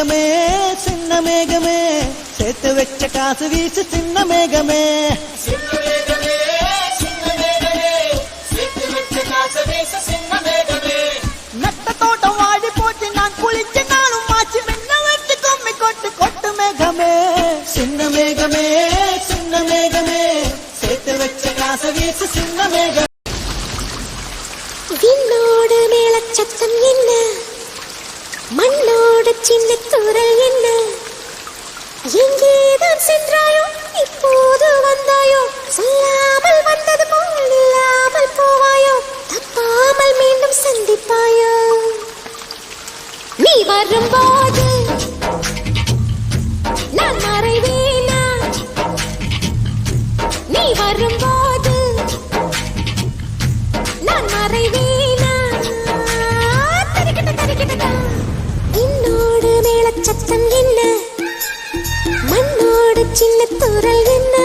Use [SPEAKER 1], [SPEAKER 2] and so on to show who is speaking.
[SPEAKER 1] மேகமே சின்ன மேகமே சேர்த்து வச்ச காசு வீசு சின்ன மேகமே நட்ட தோட்டம் வாடி போச்சு நான் குளிச்ச நானும் மாச்சு மென்ன வச்சு கொம்மி கொட்டு கொட்டு மேகமே சின்ன மேகமே சேர்த்து வச்ச காசு வீசு சின்ன மேகமே
[SPEAKER 2] விண்ணோடு மேளச்சத்தம் என்ன மண்ணோடு சின்ன தூரல் என்ன எங்கேதான் சென்றாயோ இப்போது வந்தாயோ சொல்லாமல் வந்தது போல் இல்லாமல் போவாயோ தப்பாமல் மீண்டும் சந்திப்பாயோ நீ வரும்போது நான் மறைவேனா நீ வரும்போது நான் மறைவேனா என்னோடு மேளச்சத்தம் என்ன மண்ணோடு சின்ன தூரல் என்ன